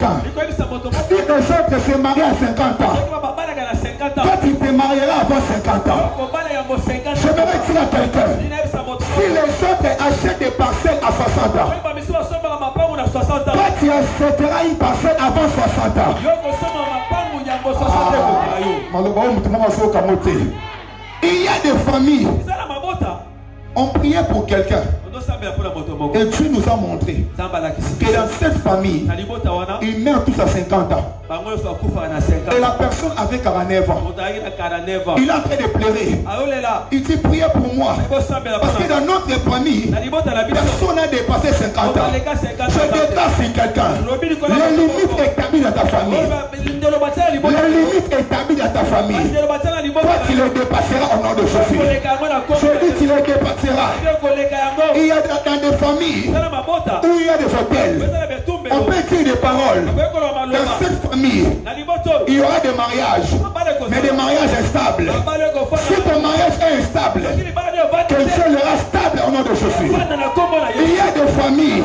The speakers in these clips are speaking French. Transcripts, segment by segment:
ans. Si les autres se marient à 50 ans, toi tu te marieras avant 50 ans. Je vais dire à quelqu'un, si les autres achètent des parcelles à 60 ans, toi tu achèteras une parcelle avant 60 ans. Il y a des familles, on priait pour quelqu'un. Et Dieu nous a montré que dans cette famille, ils meurent tous à 50 ans. Et la personne avait 49 ans. Il est en train de pleurer. Il dit priez pour moi. Parce que dans notre famille, personne n'a dépassé 50 ans. Je déclare sur quelqu'un. Les limites établies dans ta famille. Les limites établies dans ta famille. Toi, tu les dépasseras au nom de Jésus. Je dis tu les dépasseras. Il y a dans des familles où il y a des hôtels. On peut dire des paroles. Dans cette famille, il y aura des mariages, mais des mariages instables. Si ton mariage est instable, que Dieu le reste stable au nom de Jésus. Il y a des familles,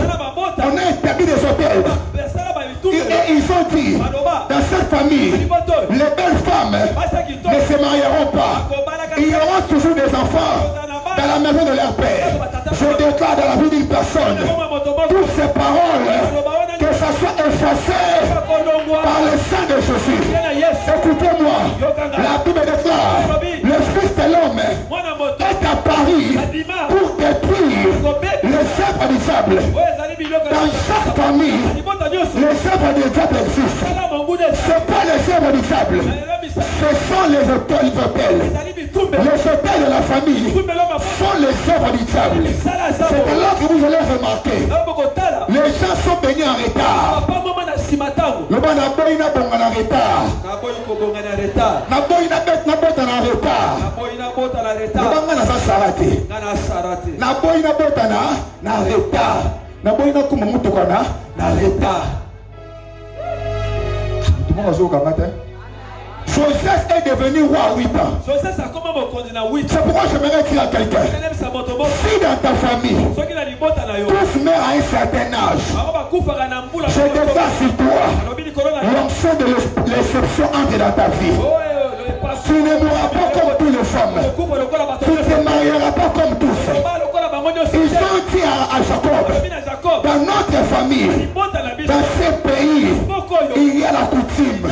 on a établi des hôtels. Et ils ont dit, dans cette famille, les belles femmes ne se marieront pas. Il y aura toujours des enfants dans la maison de leur père. Je déclare dans la vie d'une personne, toutes ces paroles, que ça soit effacé par le sang de Jésus. Écoutez-moi, la Bible déclare, le Fils de l'homme est à Paris pour détruire les œuvres du diable. Dans chaque famille, les œuvres du diable existent. Ce n'est pas les œuvres du diable, ce sont les hôtels. Les hôtels de la famille sont les œuvres du diable. C'est là que vous allez remarquer. Les gens sont bénis en retard. Le bon aboy n'a pas en retard. Naboy n'a pas en retard. Le bon n'a pas sarate. Naboy n'a pas en retard. Naboy n'a pas en retard. Tout le monde a joué au matin. Joseph est devenu roi à 8 ans. C'est pourquoi j'aimerais dire à quelqu'un, si dans ta famille, tous meurent à un certain âge, je déclare sur toi l'onction de l'exception entre dans ta vie. Tu ne mourras pas comme tous les femmes. Tu ne te marieras pas comme tous. Ils ont dit à Jacob, dans notre famille, dans ce pays, il y a la coutume.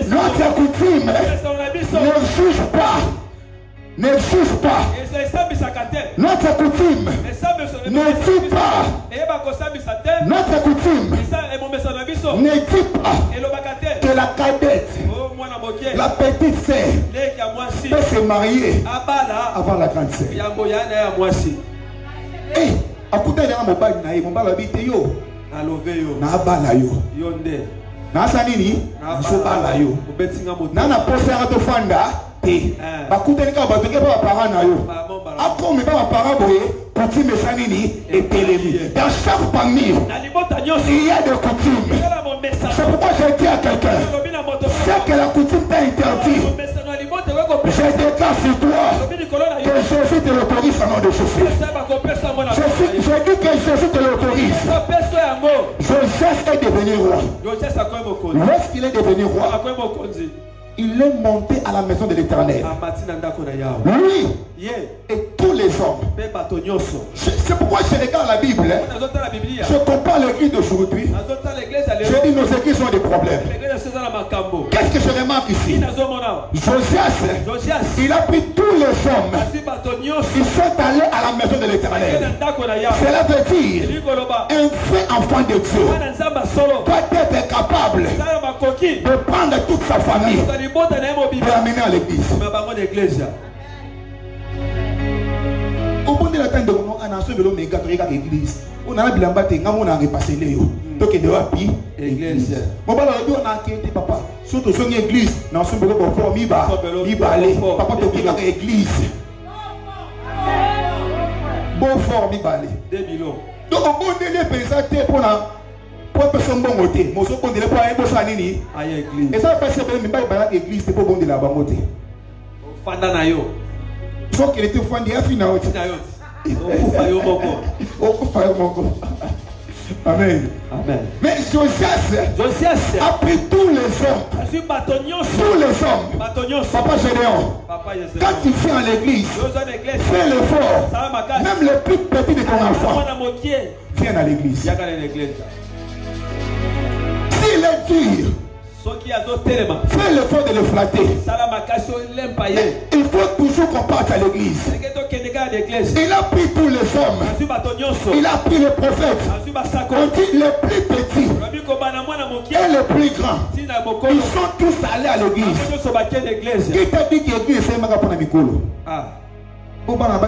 Notre coutume ne juge pas. Ne juge pas. Notre coutume ne dit pas. Notre coutume ne dit pas que la cadette, la petite sœur peut se marier avant la grande sœur. Eh, akuta yana mobali na ye mobali abite yo na bala yo nasa nini nsobala yo nana posera to fanda te bakutani ka batoke pa parents na yo akomi pa parents boye coutume esa nini etelemi. Dans chaque famille il y a des coutumes. C'est pourquoi je dis à quelqu'un, c'est que la coutume t'a interdit, je déclare sur toi que Jésus te l'autorise au nom de Jésus. Je dis que Jésus te l'autorise. Joseph est devenu roi. Lorsqu'il est devenu roi, il est monté à la maison de l'Éternel. Lui et tous les hommes. C'est pourquoi je regarde la Bible. Je compare l'église d'aujourd'hui. Je dis nos églises ont des problèmes. Qu'est-ce que je remarque ici? Josias, il a pris tous les hommes. Ils sont allés à la maison de l'Éternel. Cela veut dire un vrai enfant de Dieu doit être capable de prendre toute sa famille et l'amener à l'église. Au bout de la tête de mon annonce de l'homme catholique l'église, on a bien battu, on a repassé les yeux. Donc il doit payer l'église. Mon papa a dit papa, surtout sur l'église, dans ce bureau pour former, il va aller. Papa te dit l'église. Bon forme, il va aller. Donc au bout de l'église, pour la personne bon côté, mon second de l'époque, il va aller à l'église. Et ça passe bien, mais pas l'église, c'est pas bon de la bamoté. Fandanayo. Faut qu'il était fan de la finale. Amen. Amen. Mais Josias a pris tous les hommes. Tous les hommes. Papa Gédéon. Quand tu viens à l'église, fais l'effort. Même le plus petit de ton enfant. Viens à l'église. S'il est dur, fais l'effort de le flatter. Il faut toujours qu'on parte à l'église. Il a pris tous les hommes. Il a pris les prophètes. On dit les plus petits et les plus grands. Ils sont tous allés à l'église. Qui t'a dit que l'église c'est ma pour Mikolo?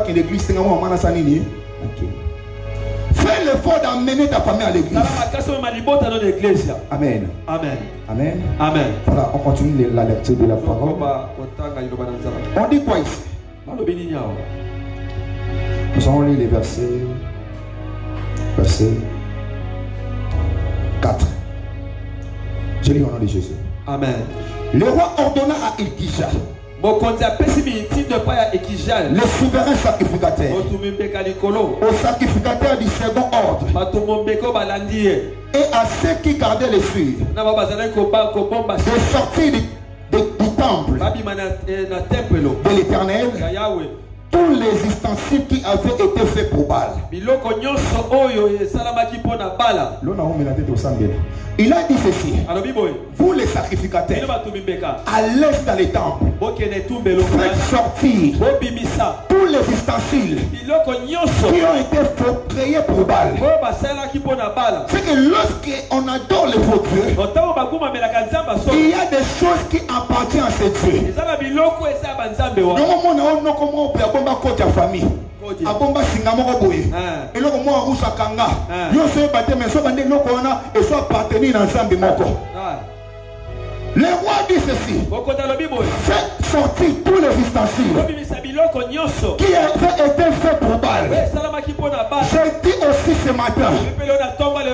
L'église c'est moi sanini. Fais l'effort d'amener ta famille à l'église. Amen. Amen. Amen. Amen. Voilà, on continue la lecture de la parole. On dit quoi ici? Nous allons lire les versets 4. Je lis au nom de Jésus. Amen. Le roi ordonna à Ilkija, le souverain sacrificateur, au sacrificateur du second ordre, et à ceux qui gardaient les filles, de sortir du temple de l'Éternel tous les ustensiles qui avaient été faits pour Baal. Il a dit ceci: vous les sacrificateurs, à l'est dans les temples, faites sortir tous les ustensiles qui ont été créés pour Baal. C'est que lorsqu'on adore les faux dieux, il y a des choses qui appartiennent à ces dieux. Famille. Abomba singa moko boye. Eloko mo arusa kanga. Yo se batte mais so bande loko wana et so appartenir dans Nzambe moko. Le roi dit ceci: faites sortir tous les ustensiles qui avaient été faits pour Baal. Je dis aussi ce matin,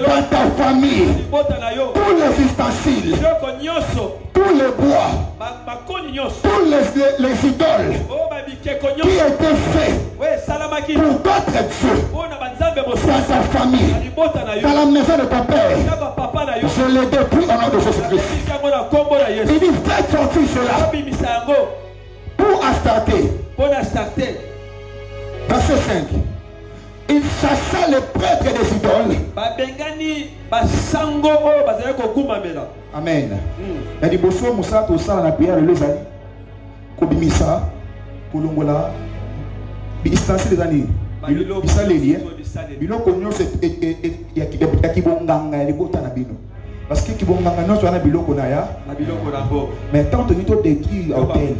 dans ta famille, tous les ustensiles, tous les bois, tous les idoles qui étaient faits pour d'autres dieux, dans ta famille, dans la maison de ton père, je les détruis au nom de Jésus-Christ. Il dit faites sortir cela pour Astarté. Verset 5. Il chassa les prêtres des idoles. Amen. Il dit bosso musa to sala na prière le zali. Kobimisa kolongola bi instance des années. Bisa lelie. Biloko nyonso ya kibonganga ya libota na bino. Parce que kibonganga nyonso na biloko na ya. Mais tant que nous détruit hôtel,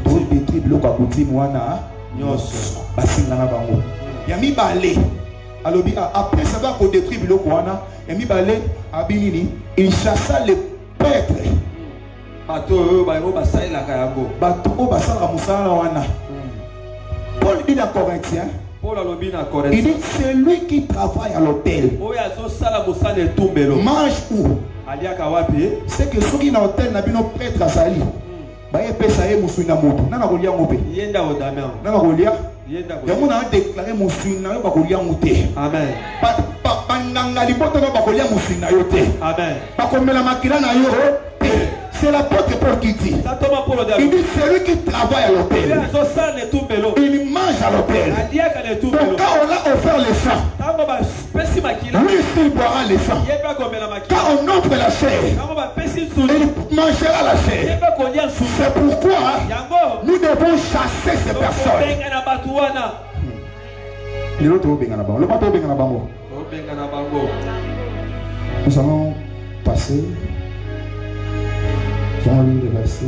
nous détruit biloko akuti mwana nyonso. Basinga na bango. Yami balé. Alobi après ça va qu'on détruit biloko wana. Yami balé abinini. Il chassa les prêtres. Bato basala musala wana. Paul dit dans Corinthiens. Il dit celui qui travaille à l'hôtel mange où? C'est que ceux qui dans l'hôtel n'a bino prêtre à sali. Bah il pesa e musuina moto. Nana kolia ngope. Yenda odame. Nana kolia. Yango na déclarer musuina yo bakolia ngote. Amen. Nanga liboto no bakolia musuina yo te. Amen. Bakomela makila na yo. C'est l'apôtre Paul qui dit. Il dit celui qui travaille à l'hôtel, il mange à l'hôtel. Donc quand on a offert le sang, lui il boira le sang. Quand on offre la chair, il mangera la chair. C'est pourquoi nous devons chasser ces personnes. Nous allons passer. Nous allons lire les versets.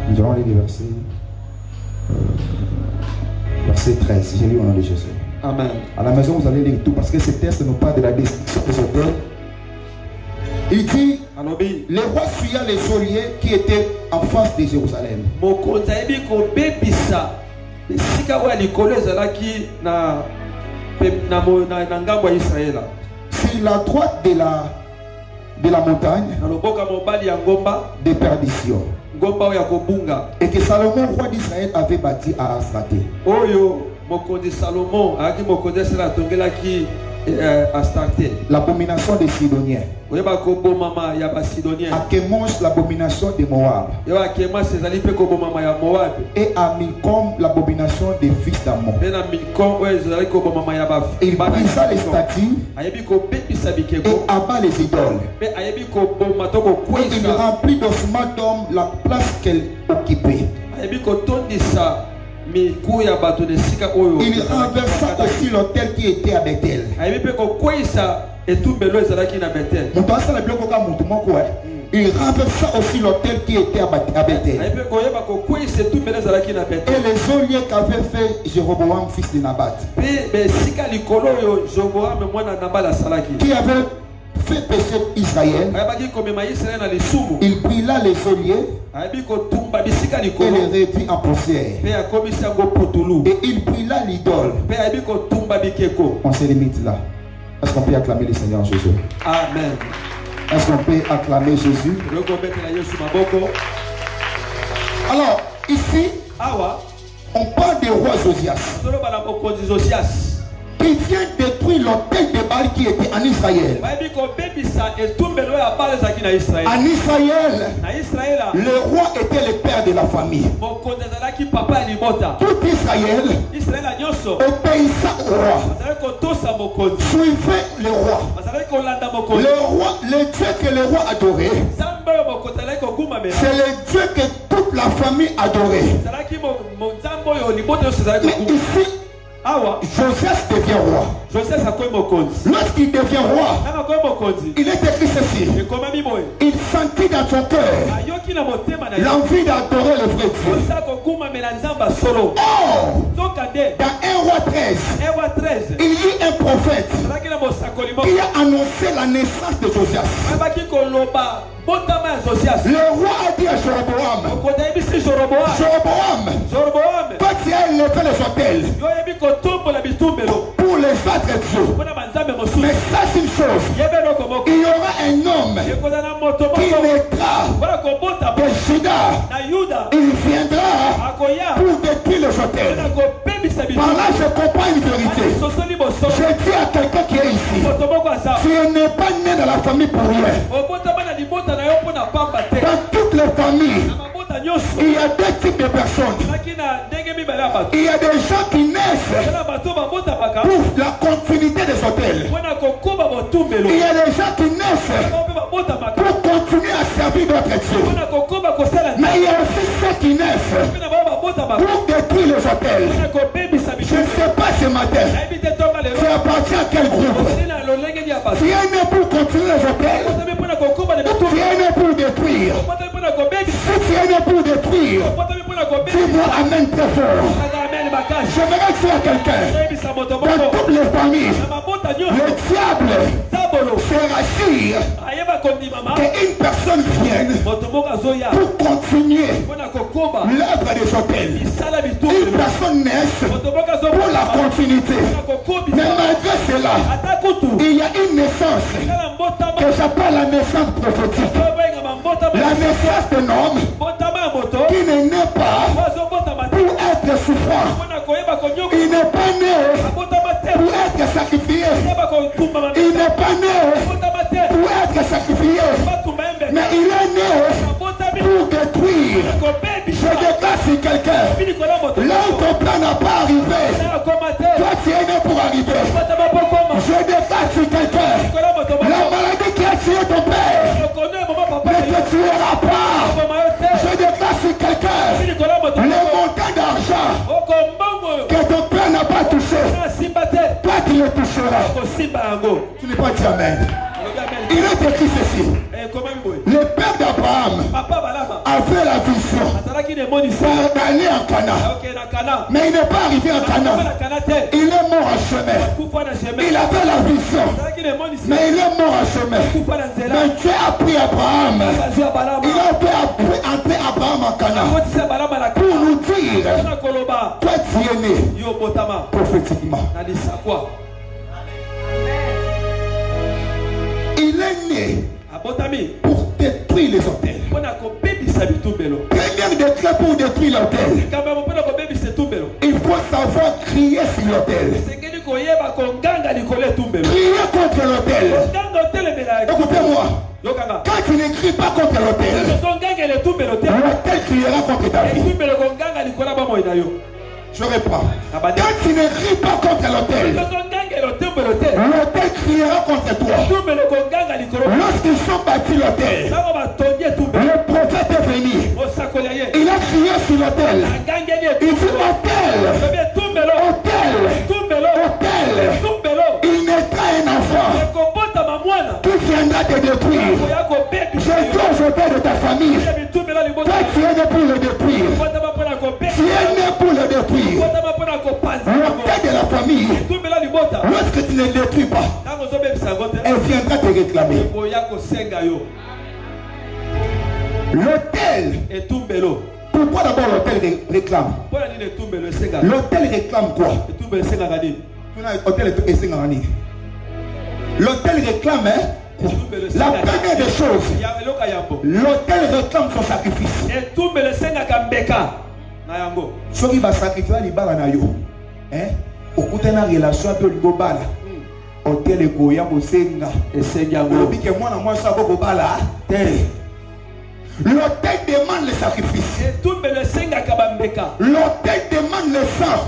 Nous allons lire les versets. Verset 13. J'ai lu au nom de Jésus. Amen. À la maison, vous allez lire tout parce que ce texte nous parle de la destruction des hôtels. Il dit les rois suivaient les geôliers qui étaient en face de Jérusalem. Sur la droite de la montagne de perdition. Et que Salomon, roi d'Israël, avait bâti à Asraté. L'abomination des Sidoniens. Akémosh, l'abomination des Moab. Et à Milcom, l'abomination des fils d'Ammon. Il brisa les statues et abat les idoles. Et il remplit d'ossements d'hommes la place qu'elle occupait. Il renversa aussi l'autel qui était à Bethel. Il renversa aussi l'autel qui était à Bethel. Et les geôliers qu'avait fait Jéroboam, fils de Nabat, qui avait fait pécher Israël, il brûla les geôliers et les réduit en poussière. Et il brûla l'idole. On se limite là. Est-ce qu'on peut acclamer le Seigneur Jésus? Amen. Est-ce qu'on peut acclamer Jésus? Alors, ici, on parle du roi Josias qui vient détruire l'autel de Baal qui était en Israël. En Israël, le roi était le père de la famille. Tout Israël obéissait au roi, suivait le roi. Le Dieu que le roi adorait, c'est le Dieu que toute la famille adorait. Mais ici, Josias devient roi. Lorsqu'il devient roi, il est écrit ceci. Il sentit dans son cœur l'envie d'adorer le vrai Dieu. Oh, dans 1 roi 13, il y a un prophète qui a annoncé la naissance de Josias. Le roi a dit à Jéroboam, toi tu as élevé les hôtels pour les autres dieux. Mais sache une chose, il y aura un homme qui naîtra de Juda. Il viendra pour détruire les hôtels. Par là je comprends une vérité. Je dis à quelqu'un qui est ici, tu n'es pas né dans la famille pour rien. Dans toutes les familles, il y a deux types de personnes. Il y a des gens qui naissent pour la continuité des hôtels. Il y a des gens qui naissent pour continuer à servir d'autres dieux. Mais il y a aussi ceux qui naissent pour détruire les hôtels. Je ne sais pas ce matin, tu appartiens à quel groupe? Tu es né pour continuer les hôtels, tu es né pour détruire. Si tu es né pour détruire, dis-moi amen très fort. J'aimerais dire à quelqu'un, dans toutes les familles, le diable se rassure qu'une personne vienne pour continuer l'œuvre des hôtels. Une personne naisse pour la continuité. Mais malgré cela, il y a une naissance que j'appelle la naissance prophétique. La naissance d'un homme qui n'est né pas pour être souffrant. Il n'est pas né pour être sacrifié. Il n'est pas né pour être sacrifié. Mais il est né pour détruire. Je déclare sur quelqu'un, là où ton plan n'a pas arrivé, toi tu es né pour arriver. Je déclare sur quelqu'un, la maladie qui a tué ton père ne te tuera pas. Je déclare sur quelqu'un, le montant d'argent que ton père n'a pas touché, toi tu le toucheras. Tu n'es pas dit amen. Il est écrit ceci. Le père d'Abraham avait la vision d'aller en Canaan. Mais il n'est pas arrivé en Canaan. Il est mort en chemin. Il avait la vision, mais il est mort en chemin. Mais Dieu a pris Abraham. Il a fait entrer Abraham en Canaan pour nous dire, toi tu es né prophétiquement. Il est né pour détruire les hôtels. Premier décret pour détruire l'autel. Il faut savoir crier sur l'autel. Crier contre l'autel. Écoutez-moi. Quand tu ne cries pas contre l'autel criera contre ta vie. Je reprends. Quand tu ne cries pas contre l'autel criera contre toi. Lorsqu'ils sont bâtis l'autel, le prophète est venu. Il a crié sur l'autel. Il dit autel. Il naîtra un enfant qui viendra te détruire. Je dis aux autels de ta famille, toi tu es né pour le détruire. Tu es né pour le détruire. L'autel de la famille, lorsque tu ne le détruis pas, elle viendra te réclamer. L'autel. Pourquoi d'abord l'autel réclame? L'autel réclame quoi? L'autel réclame la première des choses. L'autel réclame son sacrifice. Ce qui va sacrifier l'ibala na yo. Okute na relation avec le gobala. Hôtel et goya bosenga. Esenga ngo. Bike mwana moi ça boko bala. L'autel demande le sacrifice. L'autel demande le sang.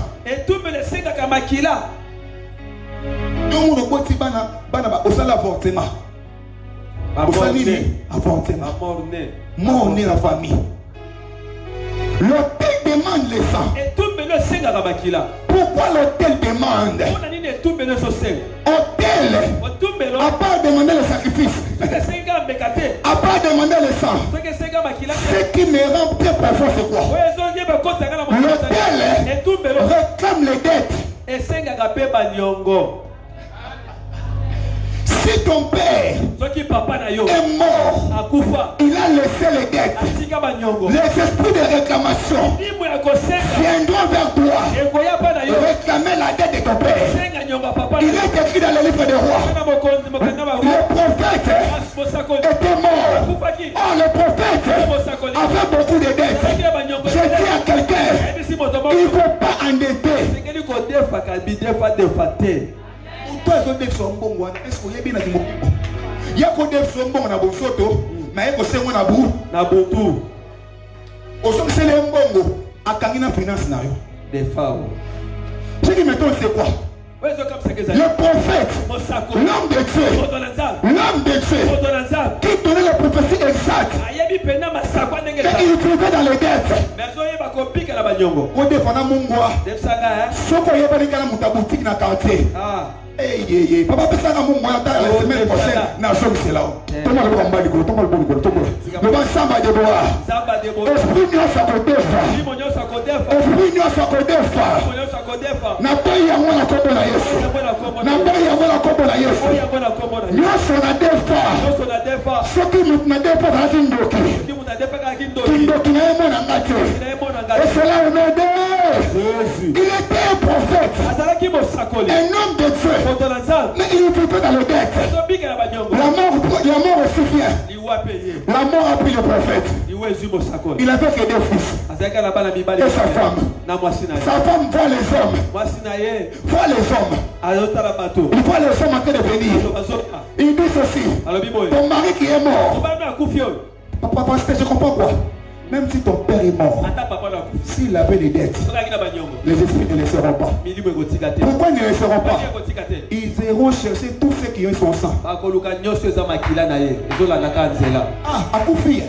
Tout le monde peut bana osala avortement. Avortement. Mort né la famille. L'autel demande le sang. Pourquoi l'autel demande? Autel, à part demander le sacrifice, à part demander le sang, ce qui me rend très profond, c'est quoi? L'autel réclame les dettes. Si ton père est mort, il a laissé les dettes. Les esprits de réclamation viendront vers toi réclamer la dette de ton père. Il est écrit dans le livre des rois. Le prophète était mort. Oh, le prophète avait beaucoup de dettes. Je dis à quelqu'un, il ne faut pas endetter. Est-ce que vous avez il y a des gens na bosoto mais il y a des na botu osom c'est le mbongo akangina finance na yo des fois ce qui m'étonne c'est quoi? Le prophète, l'homme de Dieu, qui donnait la prophétie exacte, et il trouvait dans les dettes. Au défendant mon bois, ce qu'on y a pas de la boutique dans le quartier. Papa peut faire mon moyen la semaine prochaine. Non, c'est là. Tomba le combat du gros, tomba le bon du gros. Le bon samba de bois. Esprit n'y a sa côté. Esprit n'y a sa côté. N'a pas eu à moi la combo la yesu. N'a pas eu à moi la combo la yesu. N'y a son adefa. Ce qui nous n'a pas dans une doki. Kindoki n'a pas dans la tête. Et c'est là où nous dit. Il était un prophète. Un homme de Dieu. Mais il vivait dans le dette. La mort aussi vient. La mort a pris le prophète. Il avait que deux fils. Et sa femme. Sa femme voit les hommes. Voit les hommes. Il voit les hommes en train de venir. Il dit ceci. Ton mari qui est mort. Papa, je comprends quoi? Même si ton père est mort, s'il avait des dettes, les esprits ne laisseront pas. Pourquoi ils ne laisseront pas? Ils iront chercher tous ceux qui ont son sang. Ah, à Koufi.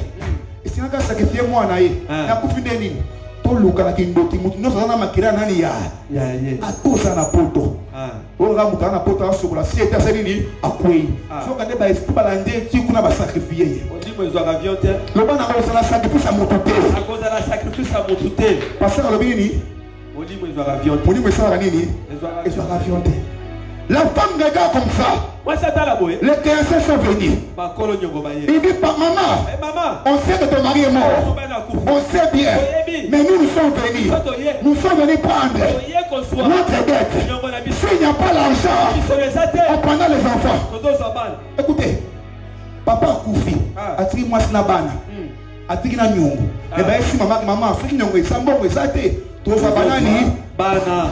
Et si on a sacrifié moi, à Koufi Denis. Toluka kindoki mutu no sana makira nani ya atoza na poto ola mutana poto asobola si eta selini akwei so kande ba esprit balande ti kuna ba sacrifier odimo ezwa avion te le bana ko sala sacrifice a motuté a cause la sacrifice a motuté parce que le bini odimo ezwa avion te odimo ezwa nini ezwa avion te. La femme regarde comme ça. Les créanciers sont venus. Il dit maman, on sait que ton mari est mort. On sait bien. Mais nous sommes venus. Nous sommes venus prendre notre dette. S'il n'y a pas l'argent, on prendra les enfants. Écoutez, papa Koufi a tiré moi Snabana. atikina nyongo e ba esi mama soki nyongo esambongo esate toza banani bana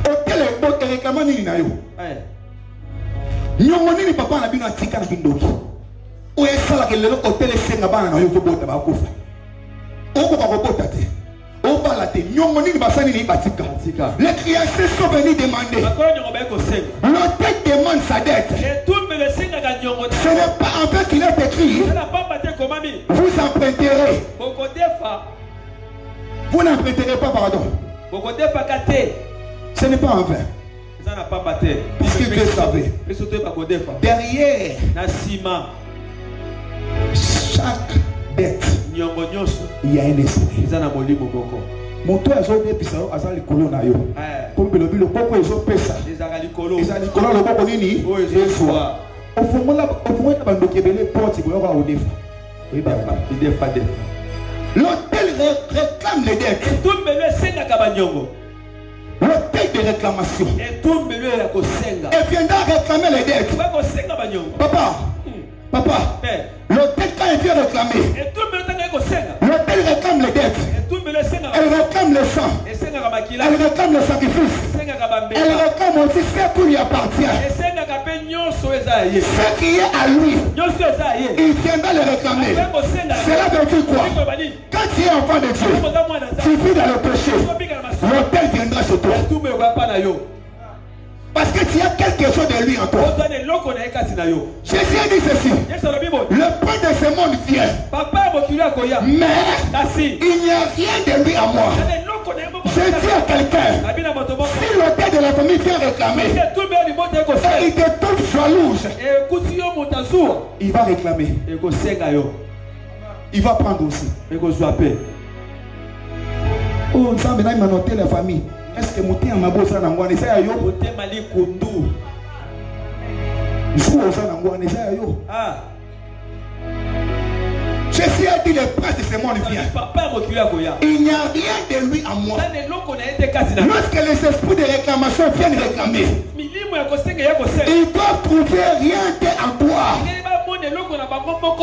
otele bote réclame nini na yo nyongo nini papa na bino atika na bindoki o esala ke lelo otele senga bana na yo to bota ba kufa oko ba kobota te o bala te nyongo nini basani ni batika les créanciers sont venus demander l'autel demande sa dette. Ce n'est pas en fait qu'il est écrit vous emprunterez. Vous n'emprunterez pas, pardon. Ce n'est pas en vain. Puisque Dieu savait. Derrière chaque dette, il y a un esprit. Mon toit est zonné, puis ça a likolo na yo. Comme le bilo, pourquoi ils ont fait ça? Ils ont likolo le boko nini? Au fond là, au fond là, bando kebele porte, il va au défa. Oui bah, il défa. L'hôtel réclame les dettes. Et tout le monde sait na kabanyongo. L'hôtel de réclamation. Et tout le monde et viendra réclamer les dettes. Papa, l'hôtel quand il vient réclamer. Et tout le monde l'hôtel réclame les dettes. Elle réclame le sang. Elle réclame le sacrifice. Elle réclame aussi ce qui lui appartient. Ce qui est à lui, il viendra le réclamer. Cela veut dire quoi? Quand tu es enfant de Dieu, tu vis dans le péché, l'hôtel viendra chez toi. Parce que tu as quelque chose de lui en toi. Jésus a dit ceci. Le pain de ce monde vient. Mais il n'y a rien de lui à moi. Je dis à quelqu'un, si l'hôtel de la famille vient réclamer, et il te trouve jalouse, il va réclamer. Il va prendre aussi. Oh, ça maintenant il m'a noté la famille. Est-ce que Mouti a mabo ça n'angwa ne ça yo? Mouti mali kundu. Joue ça n'angwa ne ça yo. Ah. Jésus a dit le prince de ce monde vient. Il n'y a rien de lui à moi. Lorsque les esprits de réclamation viennent réclamer, ils doivent trouver rien en toi.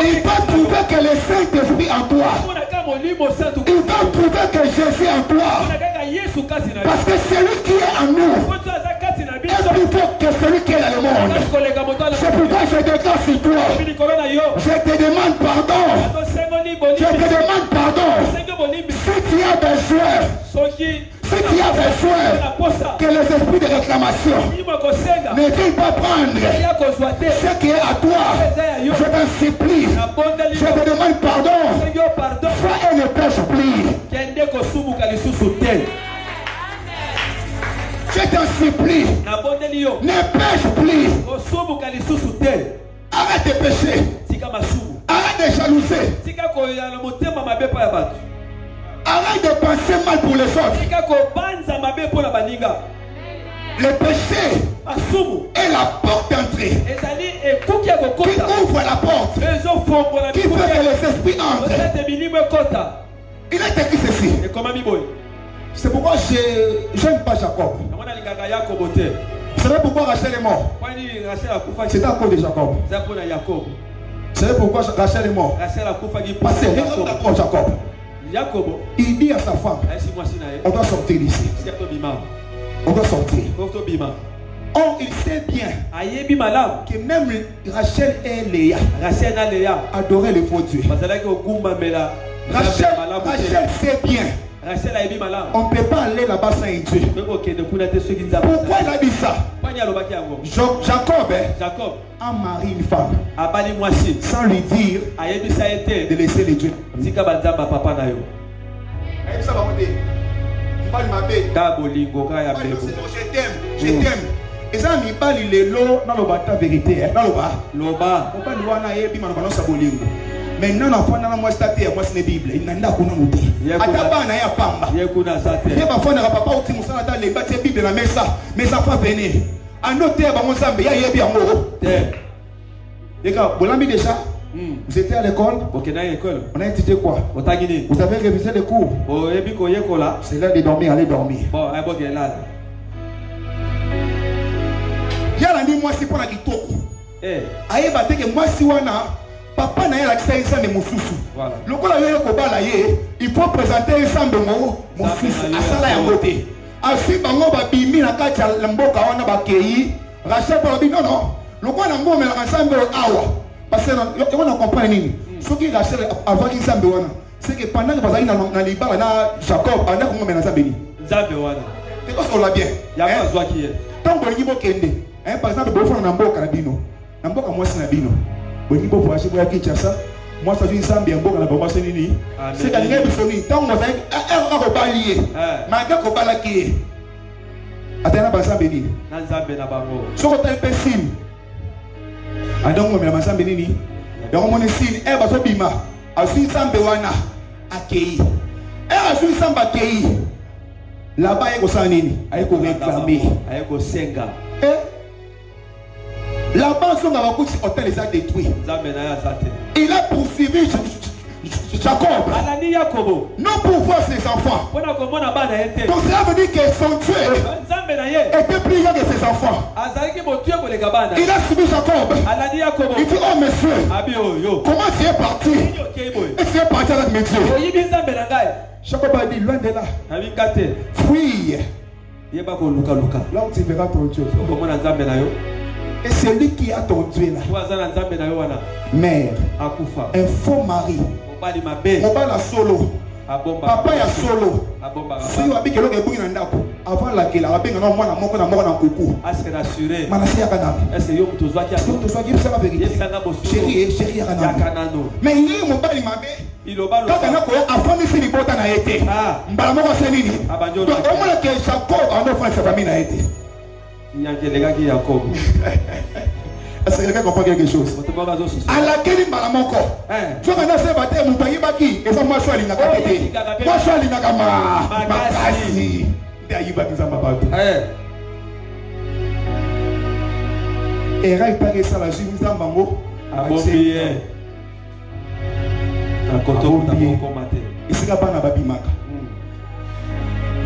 Ils doivent trouver que le Saint-Esprit en toi. Ils doivent trouver que Jésus en toi. Parce que celui qui est en nous est plus fort que celui qui est dans le monde. C'est pourquoi je déclare sur toi. Je te demande pardon. Je te demande pardon. Si tu as besoin que les esprits de réclamation ne viennent pas prendre ce qui est à toi, je t'en supplie. Je te demande pardon. Sois et ne pêche plus. Je t'en supplie. Ne pêche plus. Arrête de pécher. Arrête de jalouser. Arrête de penser mal pour les autres. Le péché est la porte d'entrée qui ouvre la porte, qui fait que les esprits entrent. Il a écrit ceci. C'est pourquoi je n'aime pas Jacob. Vous savez pourquoi Rachel est mort? C'est à cause de Jacob. Vous savez pourquoi Rachel est mort? Parce que regarde Jacob. Il dit à sa femme, on doit sortir d'ici. On doit sortir. Or, il sait bien que même Rachel et Léa adoraient le faux Dieu. Rachel sait bien. On ne peut pas aller là-bas sans un Dieu. Pourquoi il a dit ça? Jacob a marié une femme sans lui dire de laisser les dieux. Je t'aime. Et ça, il parle de l'eau dans le bâtard vérité. Dans le bas. On parle de l'eau dans le bas. Maintenant, on a moi staté moi c'est la Bible. Il n'a pas de ataba na ya pamba. Il va faire un papa au timon dans les bâtiments Bible na mesa. Mais ça va venir. En noter ba mon zambe ya yebi amoro. Les gars, vous l'avez déjà? Vous étiez à l'école? On a étudié quoi? Vous avez révisé les cours? C'est l'heure de dormir, allez dormir. Il y a la nuit, moi, c'est pour la kitoko. Aïe, bah, que moi, si on a papa n'a pas accès à un moussoussou. Le coup là, il faut présenter un sang de moussoussou à ça là en côté. Asi bango ba bimi na kati ya mboka wana ba kei Rachel ba non non le coup na ngombe la ensemble awa parce que on a compris nini ce qui Rachel avant qu'il s'ambe wana c'est que pendant que bazali na libala na Jacob pendant que ngombe na zambeni nzambe wana c'est parce qu'on l'a bien ya pas zwa qui est tant que ni bokende par exemple bo fona na mboka na bino na mboka mwasi na bino bo ni bo voyager bo ya Kinshasa moi ça une sambi mboka na bango c'est nini c'est quand ngebe soni tant mo sai ko balier ma ka ko balaki atena ba sambi nini na nzambe na bango soko ta pesine adongo me na sambi nini yango moni sine ba so bima asu sambe wana akei asu samba akei là-bas il ko sa nini ay ko réclamer ay ko senga là-bas son a beaucoup hôtel les a détruit il a poursuivi Jacob non pour voir ses enfants donc cela veut dire que son Dieu était plus grand que ses enfants il a suivi Jacob il dit oh monsieur comment tu es parti et tu es parti avec mes dieux Jacob a dit loin de là fuis là où tu verras ton Dieu et c'est lui qui a ton Dieu là mère un faux mari mobala solo papa ya solo si wabi kelo ke bungi na ndako avant la kela abenga na mwana moko na kuku manasi ya kana est-ce que yo mutozwa ki ça va vérité chérie ya kana mais il mobali mabe kaka na ko afami si libota na été mbala moko c'est nini donc au moins que Jacob en offre sa famille na été est-ce que quelqu'un comprend quelque chose? À laquelle il m'a manqué. Tu vas faire battre mon pays baki et ça moi je suis à l'inacaté. Moi je suis à l'inacama. Makasi. D'ailleurs ils ont ma et là il paraît ça la justice dans bango. Abombié. Akoto na komate. Isika bana babimaka.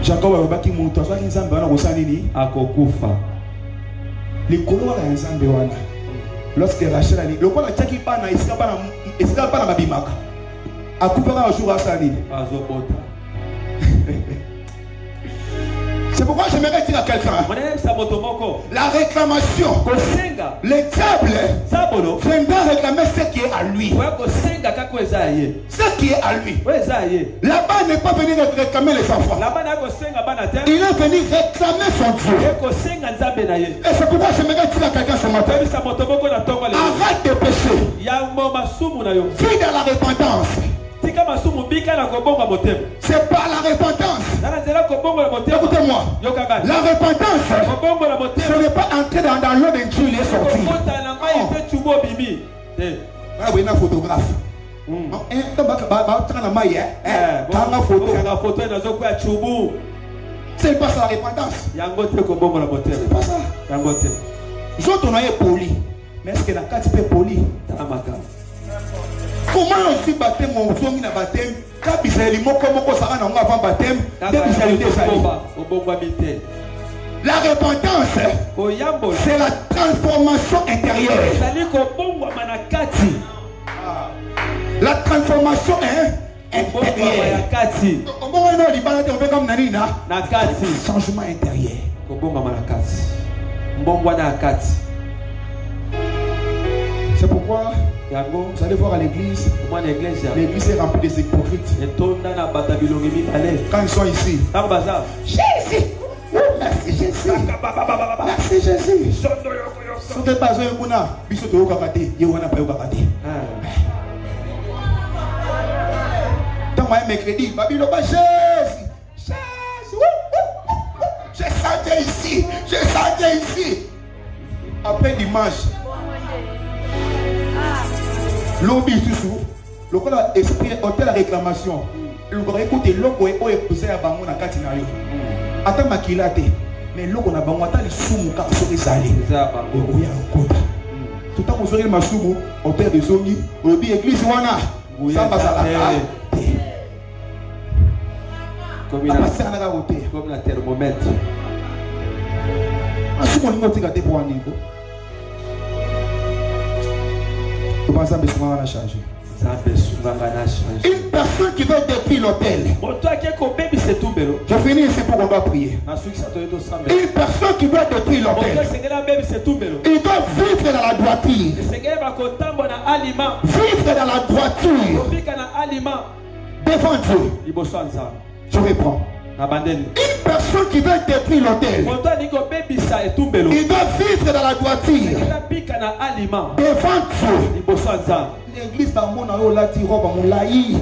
Jacob baki muto so ki nzambe wana kosalini akokufa. Likolo wa nzambe wana. Lorsque Rachel a dit, le quoi la tchaki bana, il sera pas dans ma bimaka. A couper un jour à Sali. C'est pourquoi j'aimerais dire à quelqu'un la réclamation, le diable viendra réclamer ce qui est à lui. Ce qui est à lui. Là-bas n'est pas venu réclamer les enfants. Il est venu réclamer son Dieu. Et c'est pourquoi j'aimerais dire à quelqu'un ce matin, arrête de pécher. Vis dans la repentance. C'est pas la repentance. Écoutez-moi. La repentance, ce n'est pas entrer dans l'eau d'un Dieu, il est sorti. Voilà, un photographe. C'est pas ça la repentance. C'est pas ça. Nous autres on est poli. Mais est-ce que la carte peut poli? Comment on s'y baptême, on s'y mis à baptême, quand il y a des mots comme on s'arrête avant baptême, la repentance, c'est la transformation intérieure. La transformation intérieure. Changement intérieur. C'est pourquoi vous allez voir à l'église, l'église est remplie des hypocrites. Quand ils sont ici, Jésus, merci Jésus, merci Jésus. Si vous n'êtes pas un bon, bisous de Okakate, il y a un peu Okakate. Dans ma mercredi, Babylone, Jésus, Jésus, je sentais ici, je sentais ici. Après dimanche, l'objet sous le coup là esprit hôtel la réclamation le gars écoute l'oko est posé à bango na katina yo ata makilate mais l'oko na bango ata lisumu ka so ezali o ya kota tout à vous aurez masumu hôtel des zomi obi église wana ça passe à la comme la thermomètre asumo ningo tika te pour aniko Une personne qui veut détruire l'autel. Je finis ici pour qu'on va prier. Une personne qui veut détruire l'autel. Il doit vivre dans la droiture. Vivre dans la droiture. Devant Dieu. Je reprends. Une personne qui veut détruire l'autel, il doit vivre dans la droiture devant Dieu. L'église bamona yo lati roba moulaï.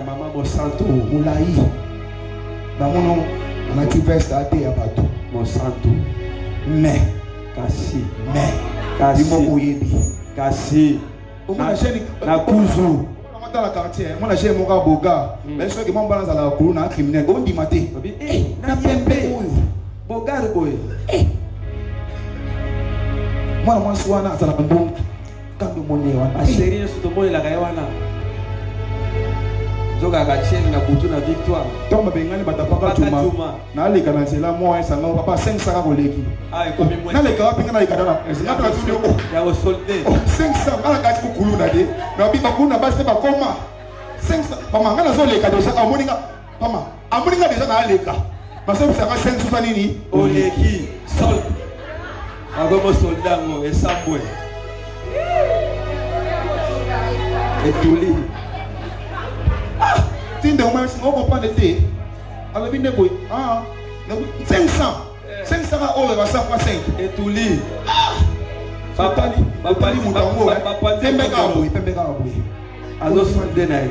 Maman Monsanto moulaï. Bamono anati veste ate ya bato Monsanto. Mais dimo oyebi kasi na kuzu. Dans la quartier, moi j'ai mon gars Boga, mais je sais que mon balance à la colonne un criminel. On dit maté. Na pembe Boga boy. Moi sois na za la bon. Quand mon nez wana. Sérieux sur ton la gawana. Zoga gachen na butu na victoire. Tombe bengani batapaka tuma. Na le kanazela moi ça non papa 500 koleki. Ah comme moi. Na le kawa pinga na ikadana. Na la studio. Ya o solde. 500 ala gati kukulu na de. Na bi bakuna base ba koma. 500 pama ngana zo le kadosa amoninga. Pama amoninga déjà na leka. Parce que ça va 500 nini? Oleki sol. Agomo soldat ngo esambwe. Et tout lit. Tinde au moins si on comprend de thé. Alors bien boy. 500 euros va ça fois 5. Et tout lit. Papa li mutango. Pembeka boy. Alors son denai.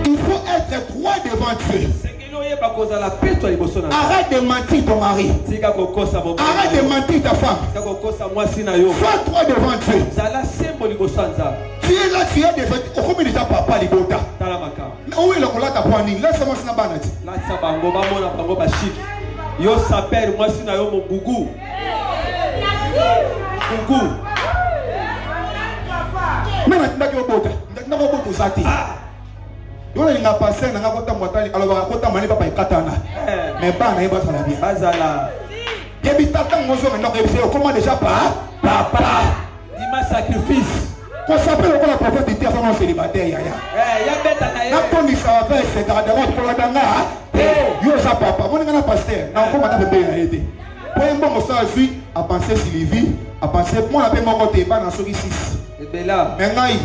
Il faut être droit devant Dieu. Arrête de mentir ton mari. Arrête de mentir ta femme. Sois droit devant Dieu. Tu es là, tu es devant. Comment déjà papa libota? Où est le cola ta poignée? Laisse-moi ça banati. Yo s'appelle moi si na yo mon gougou. Gougou. Mais maintenant que bota, maintenant que bota zati. Yo na passé na ngakota mwatali alors bakota mani papa ikatana. Mais pas na yeba sala bien. Bazala. Yebi tata ngozo maintenant que c'est comment déjà papa. Dima sacrifice. Qu'on s'appelle encore la prophète de terre sans célibataire yaya. Ya beta na ye. Na poni ça va c'est dans pour la danga. Yo ça papa, mon ngana pasteur. Na ko mata bébé na été. Pour un bon ça suis à penser Sylvie, à penser moi la paix mon côté pas dans soki 6. Et bella. Mais ngai.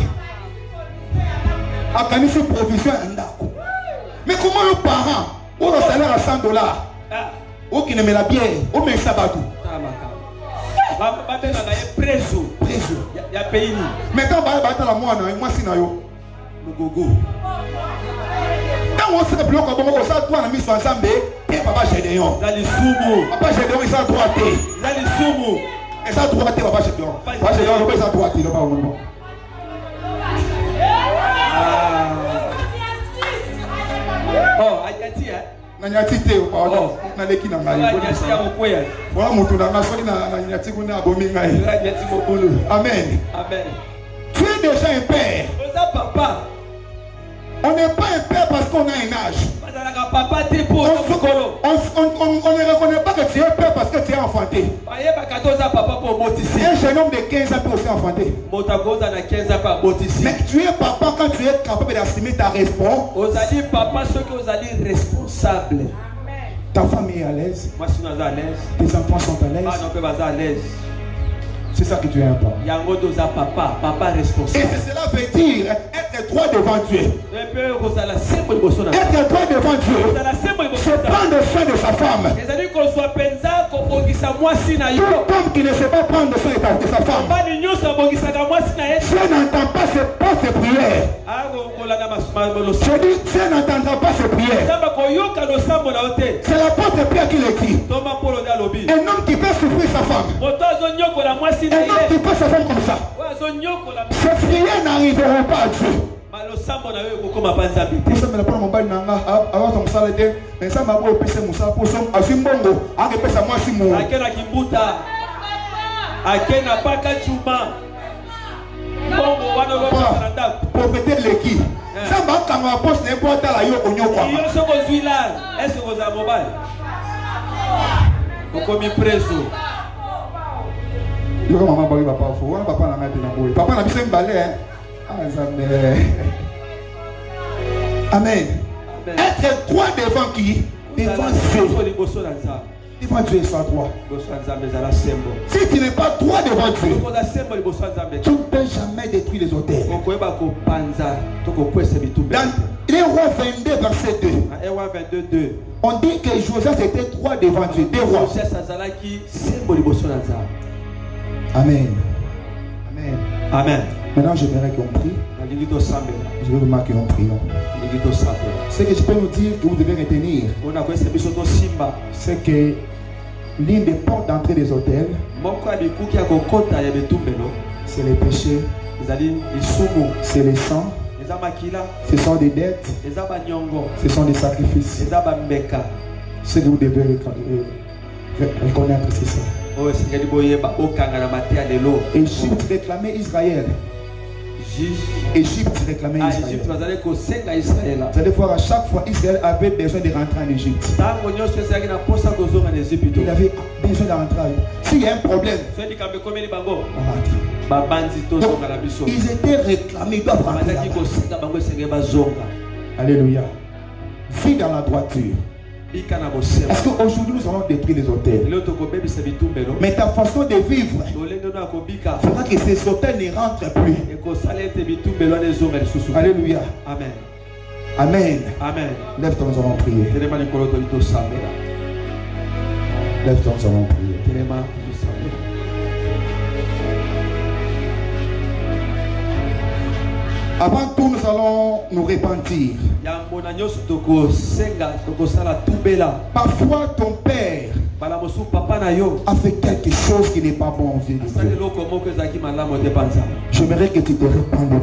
A kanisi provision ndako. Mais comment un parent au salaire à $100 ou qui ne met la bière, ou met sabatu. Preso. Ya pays. Mais quand va battre la moi si na yo. Le gogo. Quand on se bloque comme on ça toi na mise ensemble, et papa Gédéon. Zali sumu. Papa Gédéon il s'en droite. Zali sumu. Et ça droite papa Gédéon. Papa Gédéon il s'en droite là bas. Oh, ayati nanyati te pardon na leki na ngai ayati ya kokwea wala mutu na ngasoli na nyati kuna abomi ngai ayati bokulu amen tu es déjà un père papa on n'est pas un père parce qu'on a un âge on ne reconnaît pas que tu es père parce que tu es enfanté un jeune homme de 15 ans peut aussi enfanter mais tu es papa quand tu es capable d'assumer ta responsabilité responsable. Ta famille est à l'aise, tes enfants sont à l'aise. C'est ça que tu es un papa. Papa responsable. Et cela veut dire être droit devant Dieu. Être droit devant Dieu. C'est prendre soin de sa femme. Tout homme qui ne sait pas prendre soin de sa femme, Dieu n'entend pas ses prières. Je dis, Dieu n'entendra pas ses prières. C'est la porte prière qui le dit. Un homme qui peut souffrir sa femme. Un homme qui peut se faire comme ça. Ces prières n'arriveront pas à Dieu. Propriété l'équipe. Ça va quand ma poche n'est pas à la yoko nyoko. Je vois maman parler papa fou. Papa n'a pas été dans le papa n'a pas fait un balai. Amen. Être droit devant qui? Devant Dieu. Devant Dieu sans droit. Si tu n'es pas droit devant Dieu, tu ne peux jamais détruire les autels. Dans les rois 22, verset 2, on dit que Josias était droit devant Dieu. Des rois. Amen. Amen. Amen. Maintenant, j'aimerais qu'on prie. Je vais vous marquer en priant. Ce que je peux nous dire que vous devez retenir, c'est que l'une des portes d'entrée des hôtels, c'est les péchés, c'est les sangs, ce sont des dettes, ce sont des sacrifices. Ce que vous devez reconnaître, c'est ça. Égypte réclamait Israël. Égypte réclamait Israël. Vous allez voir, à chaque fois, Israël avait besoin de rentrer en Égypte. Il avait besoin de rentrer. S'il y a un problème, donc, ils étaient réclamés, ils doivent rentrer là-bas. Alléluia. Vis dans la droiture. Est-ce qu'aujourd'hui nous allons détruire les hôtels? Mais ta façon de vivre fera que ces hôtels ne rentrent plus. Alléluia. Amen. Amen. Amen. Lève-toi, nous allons prier. Lève-toi, nous allons prier. Avant tout, nous allons nous repentir. Parfois, ton père a fait quelque chose qui n'est pas bon en vie. J'aimerais que tu te répandes.